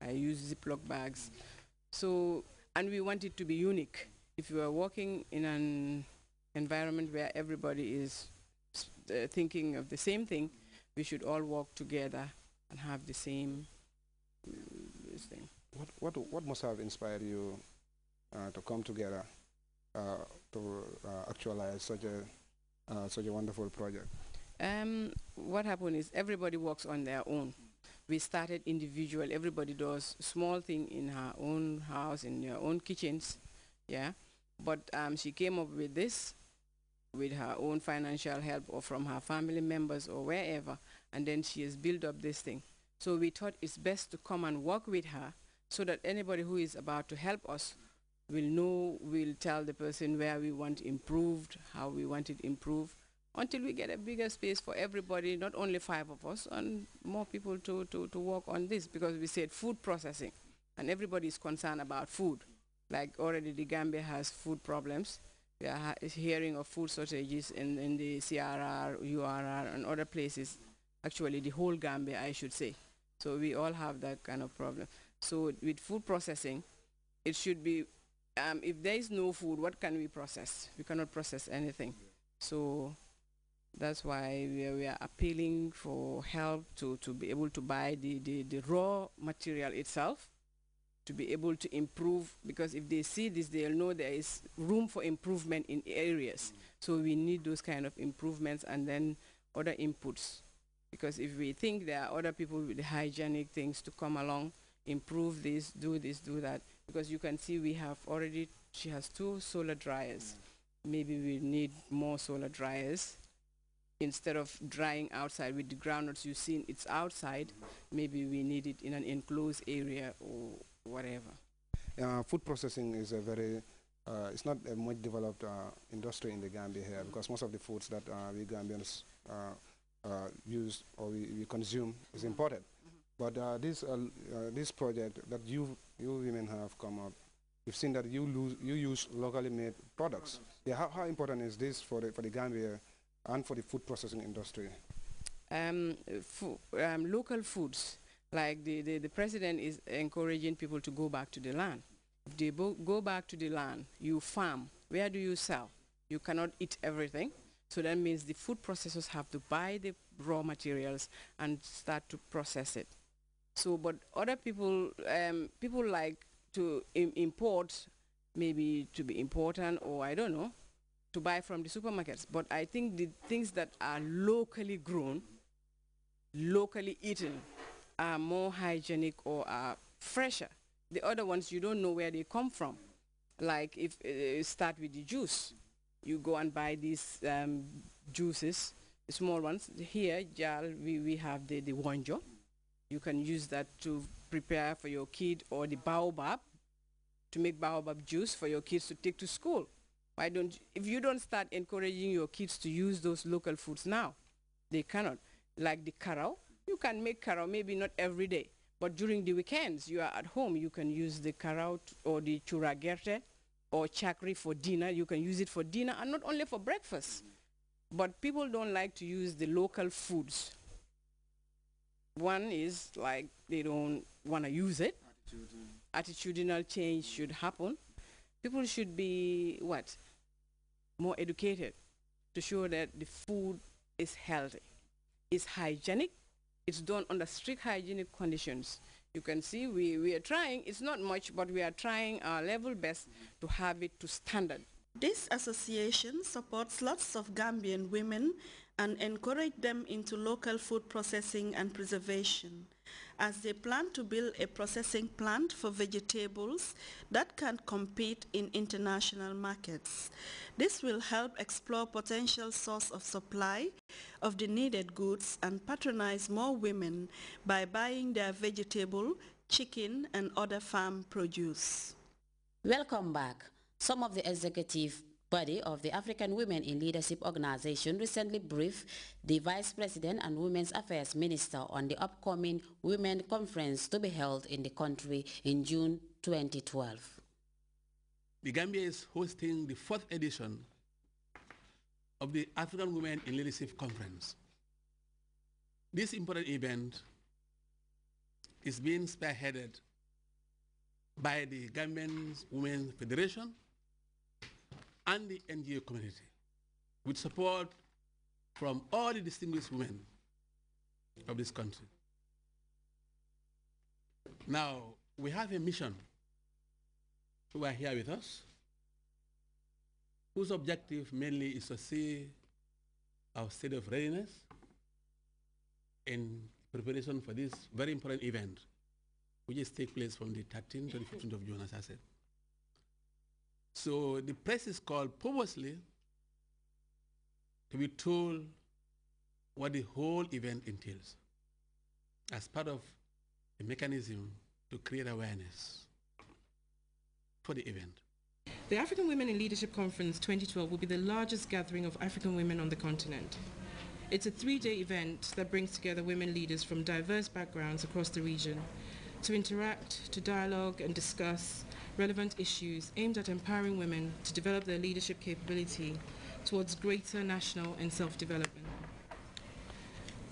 I use Ziploc bags. So, and we want it to be unique. If you are working in an environment where everybody is thinking of the same thing, we should all work together and have the same thing. What must have inspired you to come together to actualize such a wonderful project? What happened is everybody works on their own. We started individual. Everybody does small thing in her own house, in their own kitchens, yeah. But she came up with this with her own financial help or from her family members or wherever, and then she has built up this thing. So we thought it's best to come and work with her so that anybody who is about to help us will know, will tell the person where we want improved, how we want it improved, until we get a bigger space for everybody, not only 5 of us, and more people to work on this, because we said food processing, and everybody is concerned about food. Like already the Gambia has food problems. We are hearing of food shortages in the CRR, URR, and other places. Actually, the whole Gambia, I should say. So we all have that kind of problem. So with food processing, it should be, if there is no food, what can we process? We cannot process anything. So that's why we are appealing for help to be able to buy the raw material itself, to be able to improve, because if they see this, they'll know there is room for improvement in areas. So we need those kind of improvements and then other inputs. Because if we think there are other people with the hygienic things to come along, improve this, do that, because you can see we have already, she has 2 solar dryers. Maybe we need more solar dryers. Instead of drying outside with the groundnuts you've seen, it's outside, maybe we need it in an enclosed area or whatever. Food processing is a very, it's not a much developed industry in the Gambia here, because most of the foods that we Gambians use or we consume is imported. But this project that you women have come up, you've seen that you use locally made products. Yeah, how important is this for the Gambia and for the food processing industry? Local foods, like the president is encouraging people to go back to the land. If they go back to the land, you farm. Where do you sell? You cannot eat everything. So that means the food processors have to buy the raw materials and start to process it. So, but other people, people like to import, maybe to be important, or I don't know, to buy from the supermarkets. But I think the things that are locally grown, locally eaten, are more hygienic or are fresher. The other ones, you don't know where they come from. Like if start with the juice, you go and buy these juices, the small ones. Here, Jal, we have the wanjo. You can use that to prepare for your kid, or the baobab, to make baobab juice for your kids to take to school. Why don't, if you don't start encouraging your kids to use those local foods now, they cannot. Like the carao, you can make carao, maybe not every day, but during the weekends, you are at home, you can use the carao or the churagerte or chakri for dinner. You can use it for dinner and not only for breakfast. But people don't like to use the local foods. One is like they don't want to use it. Attitudinal change should happen. People should be, what, more educated to show that the food is healthy, it's hygienic, it's done under strict hygienic conditions. You can see we are trying, it's not much, but we are trying our level best to have it to standard. This association supports lots of Gambian women and encourage them into local food processing and preservation, as they plan to build a processing plant for vegetables that can compete in international markets. This will help explore potential source of supply of the needed goods and patronize more women by buying their vegetable, chicken, and other farm produce. Welcome back. Some of the executive body of the African Women in Leadership Organization recently briefed the Vice President and Women's Affairs Minister on the upcoming Women Conference to be held in the country in June 2012. The Gambia is hosting the 4th edition of the African Women in Leadership Conference. This important event is being spearheaded by the Gambian Women's Federation and the NGO community, with support from all the distinguished women of this country. Now, we have a mission who are here with us, whose objective mainly is to see our state of readiness in preparation for this very important event, which is take place from the 13th to the 15th of June, as I said. So the press is called purposely to be told what the whole event entails as part of a mechanism to create awareness for the event. The African Women in Leadership Conference 2012 will be the largest gathering of African women on the continent. It's a 3-day event that brings together women leaders from diverse backgrounds across the region to interact, to dialogue and discuss relevant issues aimed at empowering women to develop their leadership capability towards greater national and self-development.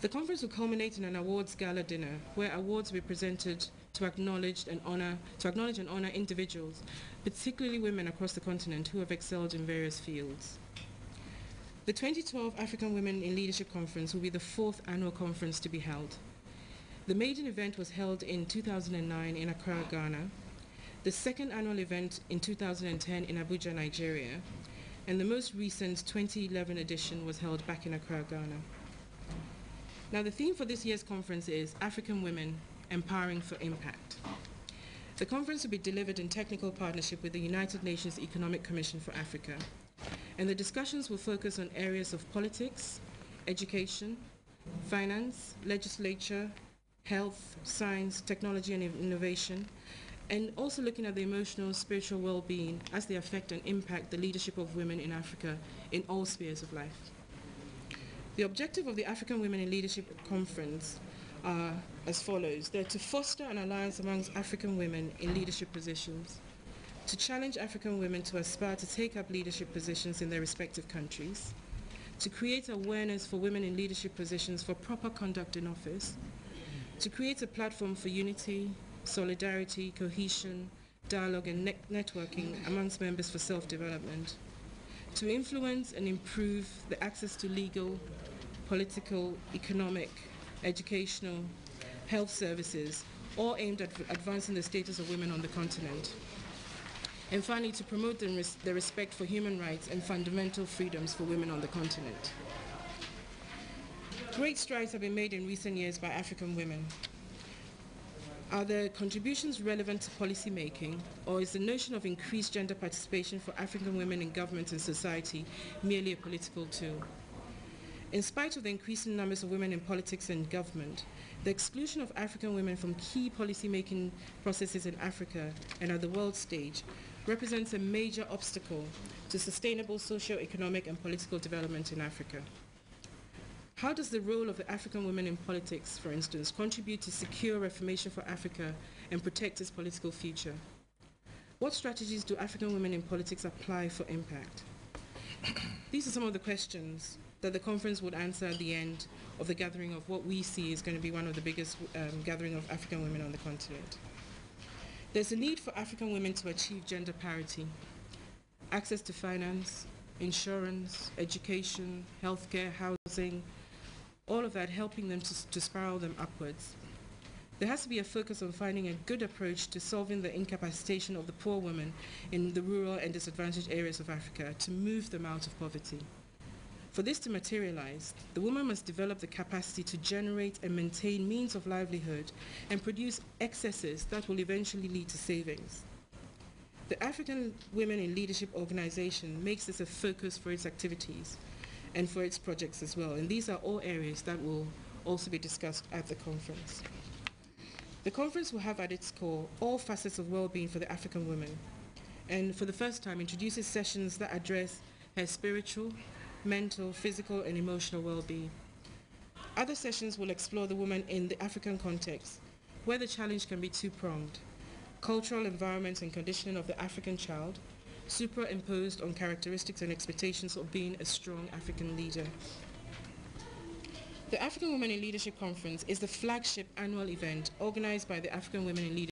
The conference will culminate in an awards gala dinner where awards will be presented to acknowledge and honor individuals, particularly women across the continent who have excelled in various fields. The 2012 African Women in Leadership Conference will be the 4th annual conference to be held. The maiden event was held in 2009 in Accra, Ghana, the 2nd annual event in 2010 in Abuja, Nigeria, and the most recent 2011 edition was held back in Accra, Ghana. Now, the theme for this year's conference is African Women Empowering for Impact. The conference will be delivered in technical partnership with the United Nations Economic Commission for Africa, and the discussions will focus on areas of politics, education, finance, legislature, health, science, technology and innovation, and also looking at the emotional, spiritual well-being as they affect and impact the leadership of women in Africa in all spheres of life. The objective of the African Women in Leadership Conference are as follows. They're to foster an alliance amongst African women in leadership positions, to challenge African women to aspire to take up leadership positions in their respective countries, to create awareness for women in leadership positions for proper conduct in office, to create a platform for unity, solidarity, cohesion, dialogue and networking amongst members for self-development, to influence and improve the access to legal, political, economic, educational, health services, all aimed at advancing the status of women on the continent. And finally, to promote the respect for human rights and fundamental freedoms for women on the continent. Great strides have been made in recent years by African women. Are their contributions relevant to policy making, or is the notion of increased gender participation for African women in government and society merely a political tool? In spite of the increasing numbers of women in politics and government, the exclusion of African women from key policy-making processes in Africa and at the world stage represents a major obstacle to sustainable socio-economic and political development in Africa. How does the role of the African women in politics, for instance, contribute to secure reformation for Africa and protect its political future? What strategies do African women in politics apply for impact? These are some of the questions that the conference would answer at the end of the gathering of what we see is going to be one of the biggest gathering of African women on the continent. There's a need for African women to achieve gender parity, access to finance, insurance, education, healthcare, housing, all of that helping them to spiral them upwards. There has to be a focus on finding a good approach to solving the incapacitation of the poor women in the rural and disadvantaged areas of Africa to move them out of poverty. For this to materialize, the woman must develop the capacity to generate and maintain means of livelihood and produce excesses that will eventually lead to savings. The African Women in Leadership Organization makes this a focus for its activities and for its projects as well, and these are all areas that will also be discussed at the conference. The conference will have at its core all facets of well-being for the African woman, and for the first time introduces sessions that address her spiritual, mental, physical, and emotional well-being. Other sessions will explore the woman in the African context, where the challenge can be two-pronged: cultural environment and conditioning of the African child, superimposed on characteristics and expectations of being a strong African leader. The African Women in Leadership Conference is the flagship annual event organized by the African Women in Leadership